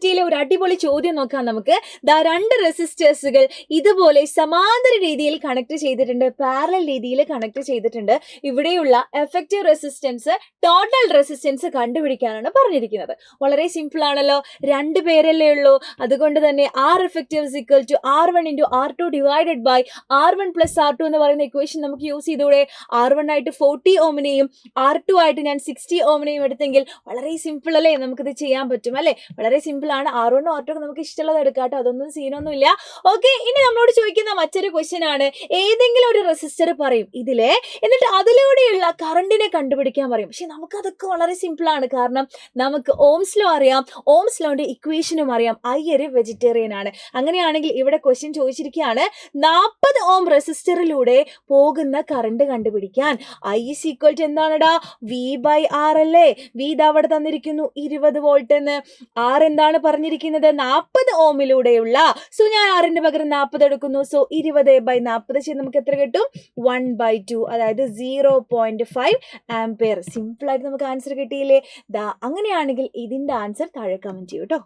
പറ്റിയില്ല ഒരു അടിപൊളി ചോദ്യം നോക്കാം നമുക്ക്. ദാ 2 റെസിസ്റ്റേഴ്സുകൾ ഇതുപോലെ സമാന്തര രീതിയിൽ കണക്ട് ചെയ്തിട്ടുണ്ട്, പാരലൽ രീതിയിൽ കണക്ട് ചെയ്തിട്ടുണ്ട്. ഇവിടെയുള്ള എഫക്റ്റീവ് റെസിസ്റ്റൻസ്, ടോട്ടൽ റെസിസ്റ്റൻസ് കണ്ടുപിടിക്കാനാണ് പറഞ്ഞിരിക്കുന്നത്. വളരെ സിമ്പിൾ ആണല്ലോ, 2 പേരല്ലേ ഉള്ളൂ. അതുകൊണ്ട് തന്നെ R effective is equal to R1 into R2 divided by R1 plus R2 എന്ന് പറയുന്ന ഇക്വേഷൻ നമുക്ക് യൂസ് ചെയ്തൂടെ. R1 ആയിട്ട് 40 ഓമിനെയും R2 ആയിട്ട് ഞാൻ 60 ഓമിനെയും എടുത്തെങ്കിൽ വളരെ സിമ്പിൾ അല്ലേ, നമുക്കിത് ചെയ്യാൻ പറ്റും അല്ലേ. വളരെ സിമ്പിൾ ആണ്. R1 R2 നമുക്ക് ഇഷ്ടമുള്ളത് എടുക്കാം കേട്ടോ, അതൊന്നും സീനൊന്നും ഇല്ല. ഓക്കെ, ഇനി നമ്മളോട് ചോദിക്കുന്ന മറ്റൊരു ക്വസ്റ്റ്യൻ ആണ്, ഏതെങ്കിലും ഒരു റെസിസ്റ്റർ പറയും ഇതിലെ, എന്നിട്ട് അതിലൂടെയുള്ള കറണ്ടിനെ കണ്ടുപിടിക്കാൻ പറയും. പക്ഷെ നമുക്കതൊക്കെ വളരെ സിമ്പിൾ ആണ്, കാരണം നമുക്ക് ഓംസ് ലോ അറിയാം, ഓംസ് ലോന്റെ ഇക്വേഷനും അറിയാം. ഐ ഒരു വെജിറ്റേറിയൻ ആണ്. അങ്ങനെയാണെങ്കിൽ ഇവിടെ ക്വസ്റ്റ്യൻ ചോദിച്ചിരിക്കുകയാണ്, 40 ഓം റെസിസ്റ്ററിലൂടെ പോകുന്ന കറണ്ട് കണ്ടുപിടിക്കാൻ. ഐ ഇസ് ഈക്വൽ ടു എന്താണെടാ, വി ബൈ ആർ അല്ലേ. വി ഇത് അവിടെ തന്നിരിക്കുന്നു 20 വോൾട്ട് എന്ന്. ആർ എന്താണ് പറഞ്ഞിരിക്കുന്നത്, 40 ഓമിലൂടെയുള്ള. സോ ഞാൻ ആറിന്റെ പകരം 40 എടുക്കുന്നു. സോ 20/40 ചെയ്ത് നമുക്ക് എത്ര കിട്ടും, 1/2, അതായത് 0.5 ആംപിയർ. സിമ്പിൾ ആയിട്ട് നമുക്ക് ആൻസർ കിട്ടിയില്ലേ. അങ്ങനെയാണെങ്കിൽ ഇതിന്റെ ആൻസർ താഴെ കമന്റ് ചെയ്യൂ കേട്ടോ.